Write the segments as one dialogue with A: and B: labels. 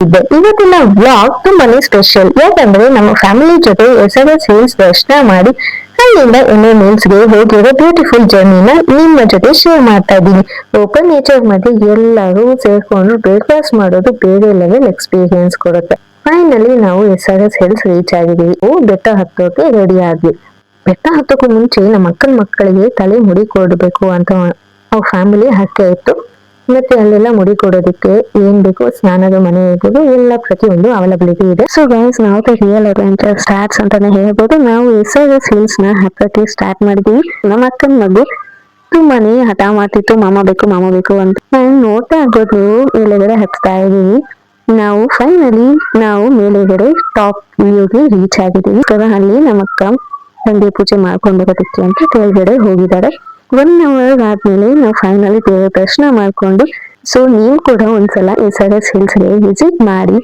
A: ಇವತ್ತಿನ ವ್ಲಾಗ್ ತುಂಬಾನೇ ಸ್ಪೆಷಲ್. ಯಾಕಂದ್ರೆ ನಮ್ಮ ಫ್ಯಾಮಿಲಿ ಜೊತೆ ಎಸ್ ಹಿಲ್ಸ್ ದರ್ಶನ ಮಾಡಿ ಅಲ್ಲಿಂದ MA ಗೆ ಹೋಗಿರೋ ಬ್ಯೂಟಿಫುಲ್ ಜರ್ನಿನ ನಿಮ್ಮ ಜೊತೆ ಶೇರ್ ಮಾಡ್ತಾ ಇದ್ದೀನಿ. ಓಪನ್ ನೇಚರ್ ಮಧ್ಯೆ ಎಲ್ಲರೂ ಸೇರ್ಕೊಂಡು ಬ್ರೇಕ್ಫಾಸ್ಟ್ ಮಾಡೋದು ಬೇರೆ ಲೆವೆಲ್ ಎಕ್ಸ್ಪೀರಿಯನ್ಸ್ ಕೊಡುತ್ತೆ. ಫೈನಲಿ ನಾವು ಎಸ್ ಹಿಲ್ಸ್ ರೀಚ್ ಆಗಿದ್ದೀವಿ. ಬೆಟ್ಟ ಹತ್ತೋಕೆ ರೆಡಿ ಆದ್ವಿ. ಬೆಟ್ಟ ಹತ್ತೋಕ್ಕೂ ಮುಂಚೆ ನಮ್ಮ ಅಕ್ಕನ ಮಕ್ಕಳಿಗೆ ತಲೆ ಮುಡಿ ಕೊಡ್ಬೇಕು ಅಂತ ಅವ್ರ ಫ್ಯಾಮಿಲಿ ಹರಕೆ ಇತ್ತು. ಮತ್ತೆ ಅಲ್ಲೆಲ್ಲ ಮುಡಿ ಕೊಡೋದಕ್ಕೆ ಏನ್ ಬೇಕು, ಸ್ನಾನದ ಮನೆ ಇರ್ಬೋದು, ಎಲ್ಲ ಪ್ರತಿಯೊಂದು ಅವೈಲಬಿಲಿಟಿ ಇದೆ. ಸೊ ಗೈಸ್, ನಾವು ರಿಯಲ್ ಅಡ್ವೆಂಚರ್ ಸ್ಟಾರ್ಟ್ಸ್ ಅಂತಾನೆ ಹೇಳ್ಬೋದು. ನಾವು ಎಸ್ ಹಿಲ್ಸ್ ನ ಹತ್ತಕ್ಕೆ ಸ್ಟಾರ್ಟ್ ಮಾಡಿದೀವಿ. ನಮ್ಮ ಅಕ್ಕನ ಮಗು ತುಂಬಾನೇ ಹಠ ಮಾಡ್ತಿತ್ತು, ಮಾಮ ಬೇಕು ಅಂತ. ನಾನು ನೋಡ್ತಾ ಆಗೋದು ಮೇಲೆಗಡೆ ಹತ್ತಾ ಇದೀವಿ. ನಾವು ಫೈನಲಿ ಮೇಲೆಗಡೆ ಟಾಪ್ ವ್ಯೂಗೆ ರೀಚ್ ಆಗಿದ್ದೀವಿ. ಅಲ್ಲಿ ನಮ್ಮ ಅಕ್ಕ ಸಂಡೆ ಪೂಜೆ ಮಾಡ್ಕೊಂಡು ಬರೋದಕ್ಕೆ ಅಂತ ಕೆಳಗಡೆ ಹೋಗಿದ್ದಾರೆ. 1 ಅವರ್ ಆದ್ಮೇಲೆ ನಾವು ಫೈನಲಿ ದೇವರ ದರ್ಶನ ಮಾಡ್ಕೊಂಡು, ಸೊ ನೀವು ಕೂಡ ಒಂದ್ಸಲ ಎಸ್ ಹಿಲ್ಸ್ಗೆ ವಿಸಿಟ್ ಮಾಡಿ,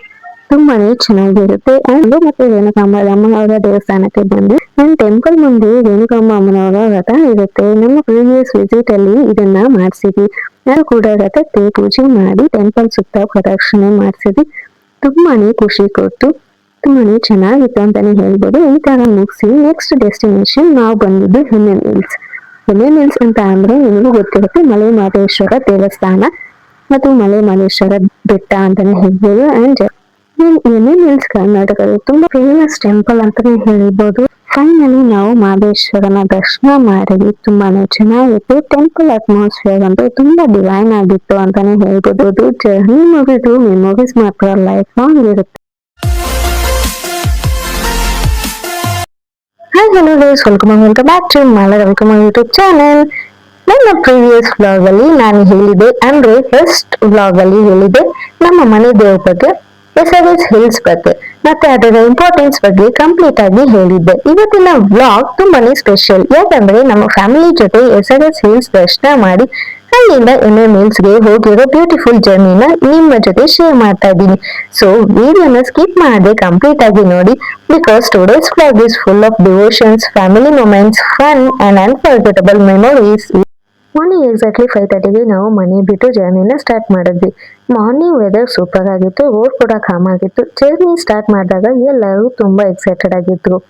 A: ತುಂಬಾನೇ ಚೆನ್ನಾಗಿರುತ್ತೆ. ಅಂಡ್ ಮತ್ತೆ ರೇಣುಕಾಂಬ ಅಮ್ಮನವರ ದೇವಸ್ಥಾನಕ್ಕೆ ಬಂದು ನನ್ನ ಟೆಂಪಲ್ ಮುಂದೆ ರೇಣುಕಾಂಬ ಅಮ್ಮನವರ ರಥ ಇರುತ್ತೆ. ನಮ್ಮ ಪ್ರೀವಿಯಸ್ ವಿಸಿಟ್ ಅಲ್ಲಿ ಇದನ್ನ ಮಾಡಿಸಿದ್ವಿ. ನಾನು ಕೂಡ ರಥಕ್ಕೆ ಪೂಜೆ ಮಾಡಿ ಟೆಂಪಲ್ ಸುತ್ತ ಪ್ರದಕ್ಷಿಣೆ ಮಾಡಿಸಿದ್ವಿ. ತುಂಬಾನೇ ಖುಷಿ ಕೊಟ್ಟು ತುಂಬಾನೇ ಚೆನ್ನಾಗಿತ್ತು ಅಂತಾನೆ ಹೇಳ್ಬೋದು. ಈ ತರ ಮುಗಿಸಿ ನೆಕ್ಸ್ಟ್ ಡೆಸ್ಟಿನೇಷನ್ ನಾವು ಬಂದಿದ್ದು MA Mills ಅಂತ ಅಂದ್ರೆ ನಿಮಗೂ ಗೊತ್ತಿರುತ್ತೆ, ಮಲೆ ಮಹದೇಶ್ವರ ದೇವಸ್ಥಾನ ಮತ್ತು ಮಲೆ ಮಹದೇಶ್ವರ ಬೆಟ್ಟ ಅಂತಾನೆ ಹೇಳ್ಬೋದು. ಅಂಡ್ MA Mills ಕರ್ನಾಟಕದ ತುಂಬಾ ಫೇಮಸ್ ಟೆಂಪಲ್ ಅಂತಾನೆ ಹೇಳ್ಬೋದು. ಫೈನಲಿ ನಾವು ಮಹದೇಶ್ವರನ ದರ್ಶನ ಮಾಡಿದ್ವಿ. ತುಂಬಾನೇ ಚೆನ್ನಾಗಿತ್ತು. ಟೆಂಪಲ್ ಅಟ್ಮಾಸ್ಫಿಯರ್ ಅಂತೂ ತುಂಬಾ ಡಿವೈನ್ ಆಗಿತ್ತು ಅಂತಾನೆ ಹೇಳ್ಬೋದು. ಜರ್ನಿ ಮುಗಿದು ಮೆಮೊರೀಸ್ ಮಾತ್ರ ಲೈಫ್ ಲಾಂಗ್ ಇರುತ್ತೆ. Hi hello guys, welcome back to Mala Ravikumar YouTube channel. ನನ್ನ ಪ್ರೀವಿಯಸ್ ವ್ಲಾಗ್ ಅಲ್ಲಿ ನಾನು ಹೇಳಿದೆ, ಅಂದ್ರೆ ಫಸ್ಟ್ ವ್ಲಾಗ್ ಅಲ್ಲಿ ಹೇಳಿದೆ ನಮ್ಮ ಮನೆ ದೇವ್ರ ಬಗ್ಗೆ, ಎಸ್ ಹಿಲ್ಸ್ ಬಗ್ಗೆ, ಮತ್ತೆ ಅದರ ಇಂಪಾರ್ಟೆನ್ಸ್ ಬಗ್ಗೆ ಕಂಪ್ಲೀಟ್ ಆಗಿ ಹೇಳಿದ್ದೆ. ಇವತ್ತಿನ ವ್ಲಾಗ್ ತುಂಬಾನೇ ಸ್ಪೆಷಲ್. ಯಾಕಂದ್ರೆ ನಮ್ಮ ಫ್ಯಾಮಿಲಿ ಜೊತೆ ಎಸ್ ಹಿಲ್ಸ್ ದರ್ಶನ ಮಾಡಿ ಅಲ್ಲಿಂದ MA ಗೆ ಹೋಗಿರೋ ಬ್ಯೂಟಿಫುಲ್ ಜರ್ನಿನ ನಿಮ್ಮ ಜೊತೆ ಶೇರ್ ಮಾಡ್ತಾ ಇದ್ದೀನಿ. ಸೊ ವಿಡಿಯೋನ ಸ್ಕಿಪ್ ಮಾಡದೆ ಕಂಪ್ಲೀಟ್ ಆಗಿ ನೋಡಿ, because today's vlog is full of devotions, family moments, fun and unforgettable memories. Morning exactly 5:30ಗೆ ನಾವು ಮನೆ ಬಿಟ್ಟು ಜರ್ನಿನ ಸ್ಟಾರ್ಟ್ ಮಾಡಿದ್ವಿ. ಮಾರ್ನಿಂಗ್ ವೆದರ್ ಸೂಪರ್ ಆಗಿತ್ತು, ರೋಡ್ ಕೂಡ ಕಾಮ್ ಆಗಿತ್ತು. ಜರ್ನಿ ಸ್ಟಾರ್ಟ್ ಮಾಡಿದಾಗ ಎಲ್ಲರೂ ತುಂಬಾ ಎಕ್ಸೈಟೆಡ್ ಆಗಿದ್ರು.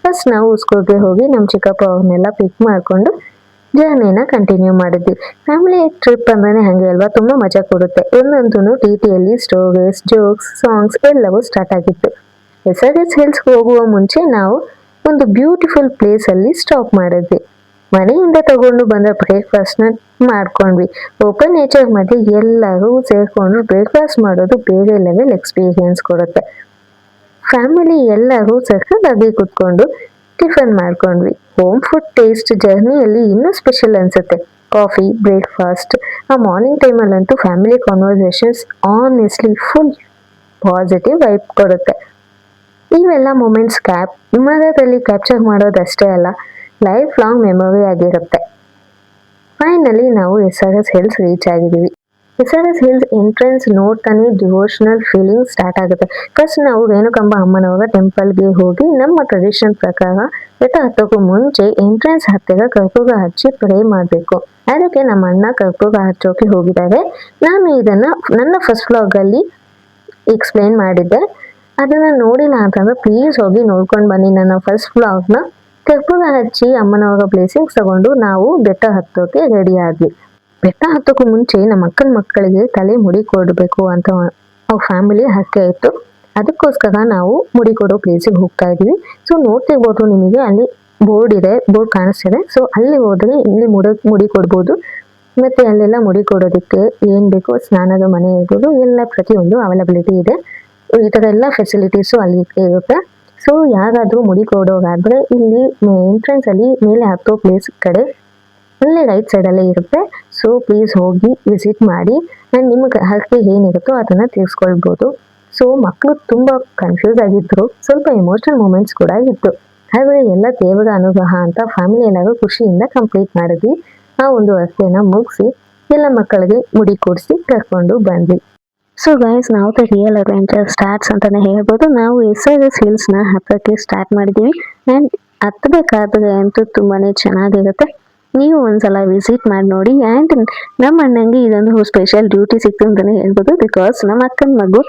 A: ಫಸ್ಟ್ ನಾವು ಸ್ಕೂಲ್ಗೆ ಹೋಗಿ ನಮ್ಮ ಚಿಕ್ಕಪ್ಪ ಅವ್ರನ್ನೆಲ್ಲ ಪಿಕ್ ಮಾಡ್ಕೊಂಡು ಜರ್ನಿನ ಕಂಟಿನ್ಯೂ ಮಾಡಿದ್ವಿ. ಫ್ಯಾಮಿಲಿ ಟ್ರಿಪ್ ಅಂದ್ರೆ ಹಂಗೆ ಅಲ್ವಾ, ತುಂಬಾ ಮಜಾ ಕೊಡುತ್ತೆ. ಒಂದಂತೂ TTಯಲ್ಲಿ ಸ್ಟೋರೀಸ್, ಜೋಕ್ಸ್, ಸಾಂಗ್ಸ್ ಎಲ್ಲವೂ ಸ್ಟಾರ್ಟ್ ಆಗಿತ್ತು. ಎಸ್ ಹಿಲ್ಸ್ ಹೋಗುವ ಮುಂಚೆ ನಾವು ಒಂದು ಬ್ಯೂಟಿಫುಲ್ ಪ್ಲೇಸ್ ಅಲ್ಲಿ ಸ್ಟಾಪ್ ಮಾಡಿದ್ವಿ. ಮನೆಯಿಂದ ತಗೊಂಡು ಬಂದ ಬ್ರೇಕ್ಫಾಸ್ಟ್ ನ ಮಾಡ್ಕೊಂಡ್ವಿ. ಓಪನ್ ನೇಚರ್ ಮಧ್ಯೆ ಎಲ್ಲರೂ ಸೇರ್ಕೊಂಡು ಬ್ರೇಕ್ಫಾಸ್ಟ್ ಮಾಡೋದು ಬೇರೆ ಲೆವೆಲ್ ಎಕ್ಸ್ಪೀರಿಯನ್ಸ್ ಕೊಡುತ್ತೆ. ಫ್ಯಾಮಿಲಿ ಎಲ್ಲರೂ ಸಖತ್ತಾಗಿ ಕುತ್ಕೊಂಡು ಟಿಫನ್ ಮಾಡ್ಕೊಂಡ್ವಿ. ಹೋಮ್ ಫುಡ್ ಟೇಸ್ಟ್ ಜರ್ನಿಯಲ್ಲಿ ಇನ್ನೂ ಸ್ಪೆಷಲ್ ಅನ್ಸುತ್ತೆ. ಕಾಫಿ, ಬ್ರೇಕ್ಫಾಸ್ಟ್, ಆ ಮಾರ್ನಿಂಗ್ ಟೈಮಲ್ಲಂತೂ family conversations honestly full positive vibe ಕೊಡುತ್ತೆ. ಇವೆಲ್ಲ ಮೂಮೆಂಟ್ಸ್ ಕ್ಯಾಮರಾದಲ್ಲಿ ಕ್ಯಾಪ್ಚರ್ ಮಾಡೋದಷ್ಟೇ ಅಲ್ಲ, ಲೈಫ್ ಲಾಂಗ್ ಮೆಮೊರಿ ಆಗಿರುತ್ತೆ. ಫೈನಲಿ ನಾವು ಎಸ್ ಹಿಲ್ಸ್ ರೀಚ್ ಆಗಿದ್ದೀವಿ. ಎಸ್ ಹಿಲ್ಸ್ ಎಂಟ್ರೆನ್ಸ್ ನೋಡ್ತಾನೆ ಡಿವೋಷನಲ್ ಫೀಲಿಂಗ್ ಸ್ಟಾರ್ಟ್ ಆಗುತ್ತೆ. ಫಸ್ಟ್ ನಾವು ರೇಣುಕಾಂಬ ಅಮ್ಮನವರ ಟೆಂಪಲ್ಗೆ ಹೋಗಿ ನಮ್ಮ ಟ್ರೆಡಿಷನ್ ಪ್ರಕಾರ ಬೆಟ್ಟ ಹತ್ತೋಕ್ಕೂ ಮುಂಚೆ ಎಂಟ್ರೆನ್ಸ್ ಹತ್ತಿರ ಕರ್ಪೂರ ಹಚ್ಚಿ ಪ್ರೇ ಮಾಡಬೇಕು. ಅದಕ್ಕೆ ನಮ್ಮ ಅಣ್ಣ ಕರ್ಪೂರ ಹಚ್ಚೋಕೆ ಹೋಗಿದ್ದಾರೆ. ನಾನು ಇದನ್ನ ನನ್ನ ಫಸ್ಟ್ ವ್ಲಾಗ್ ಅಲ್ಲಿ ಎಕ್ಸ್ಪ್ಲೇನ್ ಮಾಡಿದ್ದೆ. ಅದನ್ನ ನೋಡಿಲ್ಲ ಅಂತಂದ್ರೆ ಪ್ಲೀಸ್ ಹೋಗಿ ನೋಡ್ಕೊಂಡು ಬನ್ನಿ ನನ್ನ ಫಸ್ಟ್ ವ್ಲಾಗ್ನ. ಕರ್ಪೂರ ಹಚ್ಚಿ ಅಮ್ಮನವರ ಬ್ಲೆಸಿಂಗ್ಸ್ ತಗೊಂಡು ನಾವು ಬೆಟ್ಟ ಹತ್ತೋಕೆ ರೆಡಿ ಆದ್ವಿ. ಬೆಟ್ಟ ಹತ್ತೋಕ್ಕೂ ಮುಂಚೆ ನಮ್ಮ ಅಕ್ಕನ ಮಕ್ಕಳಿಗೆ ತಲೆ ಮುಡಿ ಕೊಡಬೇಕು ಅಂತ ಅವ್ರ ಫ್ಯಾಮಿಲಿ ಹರಕೆ ಇತ್ತು. ಅದಕ್ಕೋಸ್ಕರ ನಾವು ಮುಡಿ ಕೊಡೋ ಪ್ಲೇಸಿಗೆ ಹೋಗ್ತಾ ಇದೀವಿ. ಸೊ ನೋಡ್ತಿರ್ಬೋದು, ನಿಮಗೆ ಅಲ್ಲಿ ಬೋರ್ಡ್ ಕಾಣಿಸ್ತಿದೆ. ಸೊ ಅಲ್ಲಿ ಹೋದ್ರೆ ಇಲ್ಲಿ ಮುಡಿ ಕೊಡ್ಬೋದು. ಮತ್ತೆ ಅಲ್ಲೆಲ್ಲ ಮುಡಿ ಕೊಡೋದಕ್ಕೆ ಏನ್ ಬೇಕು, ಸ್ನಾನದ ಮನೆ ಇರ್ಬೋದು, ಎಲ್ಲ ಪ್ರತಿಯೊಂದು ಅವೈಲಬಿಲಿಟಿ ಇದೆ. ಈ ತರ ಎಲ್ಲ ಫೆಸಿಲಿಟೀಸು ಅಲ್ಲಿ ಇರುತ್ತೆ. ಸೊ ಯಾರಾದ್ರೂ ಮುಡಿ ಕೊಡೋಗಾದ್ರೆ ಇಲ್ಲಿ ಎಂಟ್ರೆನ್ಸ್ ಅಲ್ಲಿ ಮೇಲೆ ಹತ್ತೋ ಪ್ಲೇಸ್ ಕಡೆ ಅಲ್ಲೇ ರೈಟ್ ಸೈಡ್ ಅಲ್ಲೇ ಇರುತ್ತೆ. ಸೊ ಪ್ಲೀಸ್ ಹೋಗಿ ವಿಸಿಟ್ ಮಾಡಿ ಅಂಡ್ ನಿಮ್ಗೆ ಹರಕೆ ಏನಿರುತ್ತೋ ಅದನ್ನ ತೀರ್ಸ್ಕೊಳ್ಬಹುದು. ಸೊ ಮಕ್ಕಳು ತುಂಬಾ ಕನ್ಫ್ಯೂಸ್ ಆಗಿದ್ರು, ಸ್ವಲ್ಪ ಎಮೋಷನಲ್ ಮೂಮೆಂಟ್ಸ್ ಕೂಡ ಇತ್ತು. ಆದ್ರೆ ಎಲ್ಲ ದೇವರ ಅನುಗ್ರಹ ಅಂತ ಫ್ಯಾಮಿಲಿ ಎಲ್ಲರೂ ಖುಷಿಯಿಂದ ಕಂಪ್ಲೀಟ್ ಮಾಡಿದ್ವಿ. ಆ ಒಂದು ಹರಕೆನ ಮುಗಿಸಿ ಎಲ್ಲ ಮಕ್ಕಳಿಗೆ ಮುಡಿ ಕೊಡಿಸಿ ಕರ್ಕೊಂಡು ಬಂದ್ವಿ. ಸೊ ಗೈಸ್, ನಾವು ರಿಯಲ್ ಅಡ್ವೆಂಚರ್ ಸ್ಟಾರ್ಟ್ಸ್ ಅಂತಾನೆ ಹೇಳ್ಬೋದು. ನಾವು ಎಸ್ ಹಿಲ್ಸ್ ನ ಹತ್ತಕ್ಕೆ ಸ್ಟಾರ್ಟ್ ಮಾಡಿದೀವಿ. ಅಂಡ್ ಹತ್ತಬೇಕಾದ್ರೆ ಅಂತೂ ತುಂಬಾನೇ ಚೆನ್ನಾಗಿರುತ್ತೆ. ನೀವು ಒಂದ್ಸಲ ವಿಸಿಟ್ ಮಾಡಿ ನೋಡಿ. ಆ್ಯಂಡ್ ನಮ್ಮ ಅಣ್ಣಂಗೆ ಇದೊಂದು ಸ್ಪೆಷಲ್ ಡ್ಯೂಟಿ ಸಿಕ್ತು ಅಂತಲೇ ಹೇಳ್ಬೋದು. ಬಿಕಾಸ್ ನಮ್ಮ ಅಕ್ಕನ ಮಗು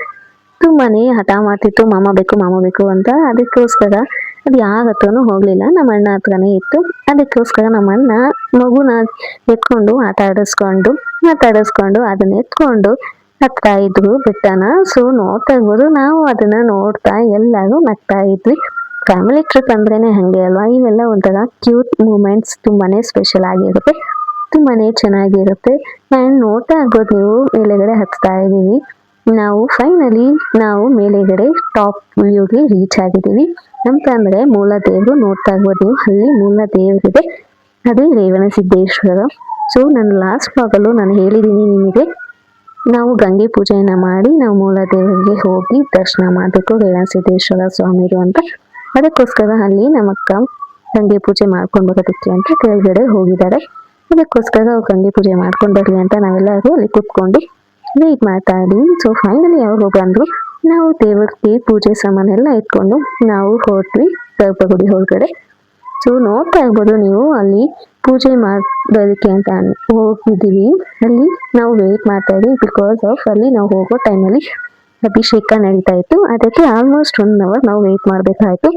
A: ತುಂಬಾನೇ ಹಠ ಮಾಡ್ತಿತ್ತು ಮಾಮ ಬೇಕು ಅಂತ. ಅದಕ್ಕೋಸ್ಕರ ಅದು ಯಾರ ಹತ್ರನೂ ಹೋಗ್ಲಿಲ್ಲ, ನಮ್ಮ ಅಣ್ಣ ಹತ್ರನೇ ಇತ್ತು. ಅದಕ್ಕೋಸ್ಕರ ನಮ್ಮ ಅಣ್ಣ ಮಗುನ ಎತ್ಕೊಂಡು ಮಾತಾಡಿಸ್ಕೊಂಡು ಅದನ್ನ ಎತ್ಕೊಂಡು ನಗ್ತಾ ಇದ್ರು ಬೆಟ್ಟನ. ಸೊ ನೋಡ್ತಾ ಇರ್ಬೋದು, ನಾವು ಅದನ್ನ ನೋಡ್ತಾ ಎಲ್ಲರೂ ನಗ್ತಾ ಇದ್ವಿ. ಫ್ಯಾಮಿಲಿ ಟ್ರಿಪ್ ಅಂದ್ರೇನೆ ಹಂಗೆ ಅಲ್ವಾ, ಇವೆಲ್ಲ ಒಂಥರ ಕ್ಯೂಟ್ ಮೂಮೆಂಟ್ಸ್, ತುಂಬಾನೇ ಸ್ಪೆಷಲ್ ಆಗಿರುತ್ತೆ, ತುಂಬಾನೇ ಚೆನ್ನಾಗಿರುತ್ತೆ. ನಾನು ನೋಡ್ತಾ ಇರ್ಬೋದು, ನೀವು ಮೇಲೆಗಡೆ ಹತ್ತಾ ಇದೀವಿ. ನಾವು ಫೈನಲಿ ಮೇಲೆಗಡೆ ಟಾಪ್ ವ್ಯೂಗೆ ರೀಚ್ ಆಗಿದ್ದೀವಿ. ಅಂತ ಅಂದ್ರೆ ಮೂಲ ದೇವರು ನೋಡ್ತಾ ಇರ್ಬೋದು ನೀವು, ಅಲ್ಲಿ ಮೂಲ ದೇವರಿದೆ, ಅದೇ ರೇವಣಸಿದ್ದೇಶ್ವರ. ಸೊ ನಾನು ಲಾಸ್ಟ್ ಬ್ಲಾಗಲ್ಲೂ ನಾನು ಹೇಳಿದ್ದೀನಿ ನಿಮಗೆ, ನಾವು ಗಂಗೆ ಪೂಜೆಯನ್ನ ಮಾಡಿ ನಾವು ಮೂಲ ದೇವರಿಗೆ ಹೋಗಿ ದರ್ಶನ ಮಾಡಬೇಕು, ರೇವಣಸಿದ್ದೇಶ್ವರ ಸ್ವಾಮಿರು ಅಂತ. ಅದಕ್ಕೋಸ್ಕರ ಅಲ್ಲಿ ನಮ್ಮ ಅಕ್ಕ ಗಂಗೆ ಪೂಜೆ ಮಾಡ್ಕೊಂಡು ಬರೋದಕ್ಕೆ ಅಂತ ಕೆಳಗಡೆ ಹೋಗಿದ್ದಾರೆ. ಅದಕ್ಕೋಸ್ಕರ ಅವ್ರು ಗಂಗೆ ಪೂಜೆ ಮಾಡ್ಕೊಂಡು ಬರ್ಲಿ ಅಂತ ನಾವೆಲ್ಲರೂ ಅಲ್ಲಿ ಕೂತ್ಕೊಂಡು ವೇಟ್ ಮಾಡ್ತಾ ಇದೀವಿ. ಸೊ ಫೈನಲಿ ಅವರು ಬಂದ್ರು. ನಾವು ದೇವರಿಗೆ ಪೂಜೆ ಸಾಮಾನೆಲ್ಲ ಇಟ್ಕೊಂಡು ನಾವು ಹೊರಟ್ವಿ ಗರ್ಭಗುಡಿ ಒಳಗಡೆ. ಸೊ ನೋಡ್ತಾ ಇರ್ಬೋದು ನೀವು, ಅಲ್ಲಿ ಪೂಜೆ ಮಾಡೋದಕ್ಕೆ ಅಂತ ಹೋಗಿದ್ದೀವಿ. ಅಲ್ಲಿ ನಾವು ವೇಟ್ ಮಾಡ್ತಾ ಇದೀವಿ, ಬಿಕಾಸ್ ಆಫ್ ಅಲ್ಲಿ ನಾವು ಹೋಗೋ ಟೈಮಲ್ಲಿ ಅಭಿಷೇಕ ನಡೀತಾ ಇತ್ತು. ಅದಕ್ಕೆ ಆಲ್ಮೋಸ್ಟ್ 1 hour ನಾವು ವೇಟ್ ಮಾಡಬೇಕಾಯ್ತು.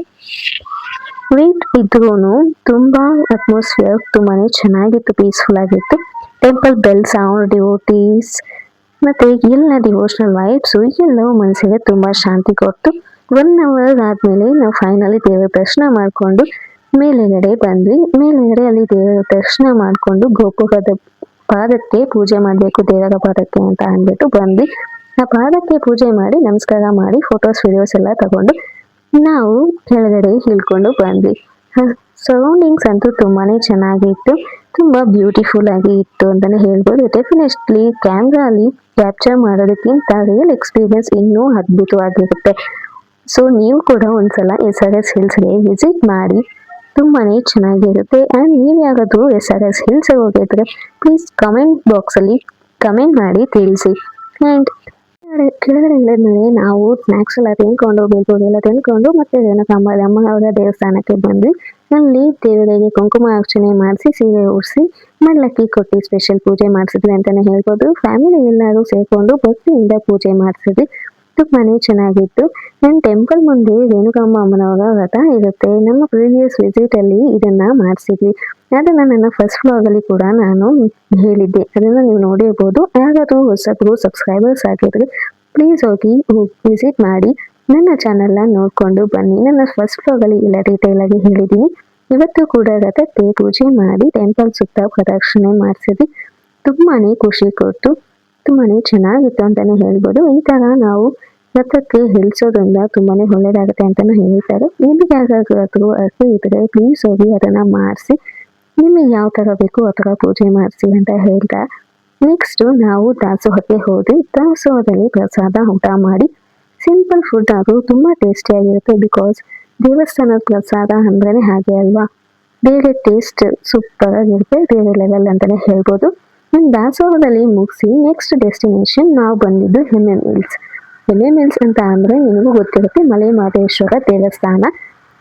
A: ವೇಟ್ ಇದ್ರೂ ತುಂಬಾ ಅಟ್ಮಾಸ್ಫಿಯರ್ ತುಂಬಾನೇ ಚೆನ್ನಾಗಿತ್ತು, ಪೀಸ್ಫುಲ್ ಆಗಿತ್ತು. ಟೆಂಪಲ್ ಬೆಲ್ ಸೌಂಡ್, ಡಿವೋಟೀಸ್ ಮತ್ತೆ ಎಲ್ಲ ಡಿವೋಷನಲ್ ವೈಬ್ಸ್ ಎಲ್ಲವೂ ಮನಸ್ಸಿಗೆ ತುಂಬಾ ಶಾಂತಿ ಕೊಟ್ಟು 1 hour ಆದ್ಮೇಲೆ ನಾವು ಫೈನಲಿ ದೇವರ ದರ್ಶನ ಮಾಡ್ಕೊಂಡು ಮೇಲೆಗಡೆ ಬಂದ್ವಿ. ಮೇಲೆಗಡೆ ಅಲ್ಲಿ ದೇವರ ದರ್ಶನ ಮಾಡ್ಕೊಂಡು ಗೋಪುರದ ಪಾದಕ್ಕೆ ಪೂಜೆ ಮಾಡಬೇಕು, ದೇವರ ಪಾದಕ್ಕೆ ಅಂತ ಅಂದ್ಬಿಟ್ಟು ಬಂದ್ವಿ. ಆ ಪಾದಕ್ಕೆ ಪೂಜೆ ಮಾಡಿ ನಮಸ್ಕಾರ ಮಾಡಿ ಫೋಟೋಸ್ ವಿಡಿಯೋಸ್ ಎಲ್ಲ ತಗೊಂಡು ನಾವು ಕೆಳಗಡೆ ಇಳ್ಕೊಂಡು ಬಂದ್ವಿ. ಸರೌಂಡಿಂಗ್ಸ್ ಅಂತೂ ತುಂಬಾನೇ ಚೆನ್ನಾಗಿತ್ತು, ತುಂಬಾ ಬ್ಯೂಟಿಫುಲ್ ಆಗಿ ಇತ್ತು ಅಂತಾನೆ ಹೇಳ್ಬೋದು. ಡೆಫಿನೆಟ್ಲಿ ಕ್ಯಾಮ್ರಾ ಅಲ್ಲಿ ಕ್ಯಾಪ್ಚರ್ ಮಾಡೋದಕ್ಕಿಂತ ರಿಯಲ್ ಎಕ್ಸ್ಪೀರಿಯನ್ಸ್ ಇನ್ನೂ ಅದ್ಭುತವಾಗಿರುತ್ತೆ. ಸೊ ನೀವು ಕೂಡ ಒಂದ್ಸಲ SRS ಹಿಲ್ಸ್ಗೆ ವಿಸಿಟ್ ಮಾಡಿ, ತುಂಬಾನೇ ಚೆನ್ನಾಗಿರುತ್ತೆ. ಆ್ಯಂಡ್ ನೀವು ಯಾರಾದರೂ SRS ಹಿಲ್ಸ್ ಹೋಗಿದ್ರೆ ಪ್ಲೀಸ್ ಕಮೆಂಟ್ ಬಾಕ್ಸಲ್ಲಿ ಕಮೆಂಟ್ ಮಾಡಿ ತಿಳಿಸಿ. ಆ್ಯಂಡ್ ಕೆಳಗಡೆ ಇಳಿದ್ಮೇಲೆ ನಾವು ಸ್ನ್ಯಾಕ್ಸ್ ಎಲ್ಲ ತಿನ್ಕೊಂಡು ಬೇಲ್ಪೂರಿ ಎಲ್ಲ ತಿನ್ಕೊಂಡು ಮತ್ತೆ ರೇಣುಕಾಂಬ ಅವರ ದೇವಸ್ಥಾನಕ್ಕೆ ಬಂದ್ವಿ. ಅಲ್ಲಿ ದೇವರಿಗೆ ಕುಂಕುಮ ಅರ್ಚನೆ ಮಾಡಿಸಿ, ಸೀರೆ ಉಡಿಸಿ, ಮಡ್ಲಕ್ಕಿ ಕೊಟ್ಟು ಸ್ಪೆಷಲ್ ಪೂಜೆ ಮಾಡಿಸಿದ್ವಿ ಅಂತಾನೆ ಹೇಳ್ಬೋದು. ಫ್ಯಾಮಿಲಿ ಎಲ್ಲರೂ ಸೇರ್ಕೊಂಡು ಭಕ್ತಿಯಿಂದ ಪೂಜೆ ಮಾಡಿಸಿದ್ವಿ, ತುಂಬಾನೇ ಚೆನ್ನಾಗಿತ್ತು. ನನ್ನ ಟೆಂಪಲ್ ಮುಂದೆ ರೇಣುಕಾಂಬ ಅಮ್ಮನವರ ವ್ರತ ಇರುತ್ತೆ. ನಮ್ಮ ಪ್ರೀವಿಯಸ್ ವಿಸಿಟ್ ಅಲ್ಲಿ ಇದನ್ನ ಮಾಡಿಸಿದ್ವಿ. ಅದನ್ನ ನನ್ನ ಫಸ್ಟ್ ವ್ಲಾಗ್ ಅಲ್ಲಿ ಕೂಡ ನಾನು ಹೇಳಿದ್ದೆ, ಅದನ್ನ ನೀವು ನೋಡಿರ್ಬೋದು. ಯಾರಾದರೂ ಹೊಸಬ್ರು ಸಬ್ಸ್ಕ್ರೈಬರ್ಸ್ ಆಗಿದ್ರೆ ಪ್ಲೀಸ್ ಹೋಗಿ ವಿಸಿಟ್ ಮಾಡಿ ನನ್ನ ಚಾನೆಲ್ನ ನೋಡ್ಕೊಂಡು ಬನ್ನಿ. ನನ್ನ ಫಸ್ಟ್ ವ್ಲಾಗ್ ಅಲ್ಲಿ ಎಲ್ಲ ಡೀಟೇಲ್ ಆಗಿ ಹೇಳಿದ್ದೀನಿ. ಇವತ್ತು ಕೂಡ ರಥಕ್ಕೆ ಪೂಜೆ ಮಾಡಿ ಟೆಂಪಲ್ ಸುತ್ತ ಪ್ರದಕ್ಷಿಣೆ ಮಾಡಿಸಿದ್ವಿ, ತುಂಬಾನೇ ಖುಷಿ ಕೊಟ್ಟು ತುಂಬಾನೇ ಚೆನ್ನಾಗಿತ್ತು ಅಂತಾನೆ ಹೇಳ್ಬೋದು. ಈ ತರ ನಾವು ರಥಕ್ಕೆ ಇಳಿಸೋದ್ರಿಂದ ತುಂಬಾನೇ ಒಳ್ಳೇದಾಗುತ್ತೆ ಅಂತಾನು ಹೇಳ್ತಾರೆ. ನಿಮಗೆ ಯಾರಾದ್ರೂ ಅರ್ಕೆ ಇದ್ರೆ ಪ್ಲೀಸ್ ಹೋಗಿ ಅದನ್ನ ಮಾಡಿಸಿ, ನಿಮಗೆ ಯಾವ ತರ ಬೇಕು ಆ ತರ ಪೂಜೆ ಮಾಡಿಸಿ ಅಂತ ಹೇಳ್ತಾ ನೆಕ್ಸ್ಟ್ ನಾವು ದಾಸೋಹಕ್ಕೆ ಹೋದ್ವಿ. ದಾಸೋಹದಲ್ಲಿ ಪ್ರಸಾದ ಊಟ ಮಾಡಿ, ಸಿಂಪಲ್ ಫುಡ್ ಅದು ತುಂಬಾ ಟೇಸ್ಟಿಯಾಗಿರುತ್ತೆ. ಬಿಕಾಸ್ ದೇವಸ್ಥಾನದ ಪ್ರಸಾದ ಅಂದ್ರೇನೆ ಹಾಗೆ ಅಲ್ವಾ, ಬೇರೆ ಟೇಸ್ಟ್ ಸೂಪರ್ ಆಗಿರುತ್ತೆ, ಬೇರೆ ಲೆವೆಲ್ ಅಂತಾನೆ ಹೇಳ್ಬೋದು. ದಾಸೋಹದಲ್ಲಿ ಮುಗಿಸಿ ನೆಕ್ಸ್ಟ್ ಡೆಸ್ಟಿನೇಷನ್ ನಾವು ಬಂದಿದ್ದು MM ಹಿಲ್ಸ್. MM ಹಿಲ್ಸ್ ಅಂತ ಅಂದ್ರೆ ನಿಮಗೂ ಗೊತ್ತಿರುತ್ತೆ, ಮಲೆ ಮಹದೇಶ್ವರ ದೇವಸ್ಥಾನ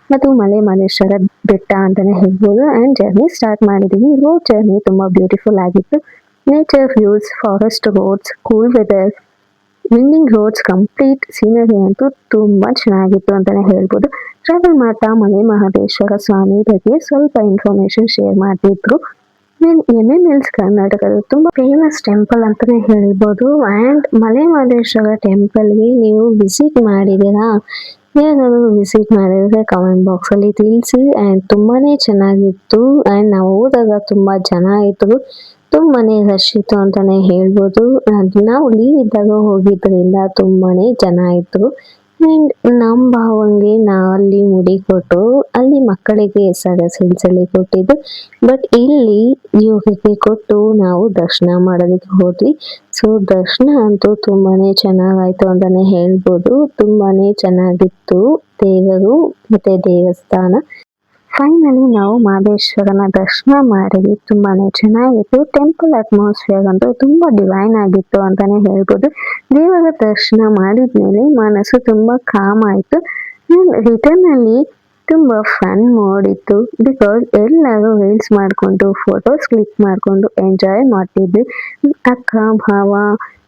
A: ಮತ್ತು ಮಲೆ ಮಹದೇಶ್ವರ ಬೆಟ್ಟ ಅಂತಾನೆ ಹೇಳ್ಬೋದು. ಆ್ಯಂಡ್ ಜರ್ನಿ ಸ್ಟಾರ್ಟ್ ಮಾಡಿದ್ದೀವಿ. ರೋಡ್ ಜರ್ನಿ ತುಂಬಾ ಬ್ಯೂಟಿಫುಲ್ ಆಗಿತ್ತು. Nature views, forest roads, cool weather, winding roads, complete scenery ಅಂತೂ ತುಂಬಾ ಚೆನ್ನಾಗಿತ್ತು ಅಂತಾನೆ ಹೇಳ್ಬೋದು. ಟ್ರಾವೆಲ್ ಮಾಡ್ತಾ ಮಲೆ ಮಹದೇಶ್ವರ ಸ್ವಾಮಿ ಬಗ್ಗೆ ಸ್ವಲ್ಪ ಇನ್ಫಾರ್ಮೇಶನ್ ಶೇರ್ ಮಾಡ್ತಿದ್ರು. MM ಹಿಲ್ಸ್ ಕರ್ನಾಟಕದ ತುಂಬಾ ಫೇಮಸ್ ಟೆಂಪಲ್ ಅಂತಾನೆ ಹೇಳ್ಬೋದು. ಆ್ಯಂಡ್ ಮಲೆ ಮಹದೇಶ್ವರ ಟೆಂಪಲ್ಗೆ ನೀವು ವಿಸಿಟ್ ಮಾಡಿದ್ದೀರಾ? ಯಾರಾದರೂ ವಿಸಿಟ್ ಮಾಡಿದ್ರೆ ಕಮೆಂಟ್ ಬಾಕ್ಸಲ್ಲಿ ತಿಳಿಸಿ. ಆ್ಯಂಡ್ ತುಂಬಾನೇ ಚೆನ್ನಾಗಿತ್ತು. ಆ್ಯಂಡ್ ನಾವು ಹೋದಾಗ ತುಂಬಾ ಜನ ಇದ್ರು, ತುಂಬಾನೇ ರಶ್ ಇತ್ತು ಅಂತಾನೆ ಹೇಳ್ಬೋದು. ನಾವು ಲೀವ್ ಇದ್ದಾಗ ಹೋಗಿದ್ರಿಂದ ತುಂಬಾನೇ ಜನ ಇದ್ರು. ಆ್ಯಂಡ್ ನಮ್ಮ ಭಾವಂಗೆ ಅಲ್ಲಿ ಮುಡಿ ಕೊಟ್ಟು ಅಲ್ಲಿ ಮಕ್ಕಳಿಗೆ SRS ಹಿಲ್ಸ್ ಅಲ್ಲಿ ಕೊಟ್ಟಿದ್ದು, ಬಟ್ ಇಲ್ಲಿ ಯೋಗಕ್ಕೆ ಕೊಟ್ಟು ನಾವು ದರ್ಶನ ಮಾಡೋದಕ್ಕೆ ಹೋದ್ವಿ. ಸೊ ದರ್ಶನ ಅಂತೂ ತುಂಬಾನೇ ಚೆನ್ನಾಗಾಯ್ತು ಅಂತಾನೆ ಹೇಳ್ಬೋದು. ತುಂಬಾನೇ ಚೆನ್ನಾಗಿತ್ತು ದೇವರು ಮತ್ತೆ ದೇವಸ್ಥಾನ. ಫೈನಲಿ ನಾವು ಮಹದೇಶ್ವರನ ದರ್ಶನ ಮಾಡಿದ್ವಿ, ತುಂಬಾನೇ ಚೆನ್ನಾಗಿತ್ತು. ಟೆಂಪಲ್ ಅಟ್ಮಾಸ್ಫಿಯರ್ ಅಂತೂ ತುಂಬಾ ಡಿವೈನ್ ಆಗಿತ್ತು ಅಂತಾನೆ ಹೇಳ್ಬೋದು. ದೇವರ ದರ್ಶನ ಮಾಡಿದ್ಮೇಲೆ ಮನಸ್ಸು ತುಂಬಾ ಕಾಮ್ ಆಯ್ತು. ರಿಟರ್ನ್ ಅಲ್ಲಿ ತುಂಬಾ ಫನ್ ಮಾಡಿತ್ತು, ಬಿಕಾಸ್ ಎಲ್ಲರೂ ರೀಲ್ಸ್ ಮಾಡ್ಕೊಂಡು ಫೋಟೋಸ್ ಕ್ಲಿಕ್ ಮಾಡ್ಕೊಂಡು ಎಂಜಾಯ್ ಮಾಡ್ತಿದ್ವಿ. ಅಕ್ಕ ಭಾವ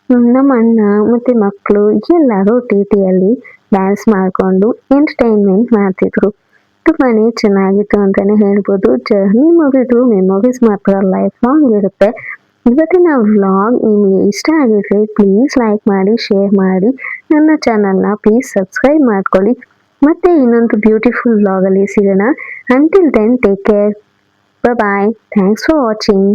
A: ನಮ್ಮ ಅಣ್ಣ ಮತ್ತೆ ಮಕ್ಕಳು ಎಲ್ಲರೂ ಟಿಟಿಯಲ್ಲಿ ಡ್ಯಾನ್ಸ್ ಮಾಡಿಕೊಂಡು ಎಂಟರ್ಟೈನ್ಮೆಂಟ್ ಮಾಡ್ತಿದ್ರು. ತುಂಬಾನೇ ಚೆನ್ನಾಗಿತ್ತು ಅಂತಾನೆ ಹೇಳ್ಬೋದು. ಜರ್ನಿ ಮುಗಿದು ಮೆಮೊರೀಸ್ ಮಾತ್ರ ಲೈಫ್ ಲಾಂಗ್ ಇರುತ್ತೆ. ಇವತ್ತಿನ ವ್ಲಾಗ್ ನಿಮಗೆ ಇಷ್ಟ ಆಗಿದ್ರೆ ಪ್ಲೀಸ್ ಲೈಕ್ ಮಾಡಿ, ಶೇರ್ ಮಾಡಿ, ನನ್ನ ಚಾನಲ್ನ ಪ್ಲೀಸ್ ಸಬ್ಸ್ಕ್ರೈಬ್ ಮಾಡ್ಕೊಳ್ಳಿ. ಮತ್ತೆ ಇನ್ನೊಂದು ಬ್ಯೂಟಿಫುಲ್ ವ್ಲಾಗಲ್ಲಿ ಸಿಗೋಣ. Until then take care, bye. Thanks for watching.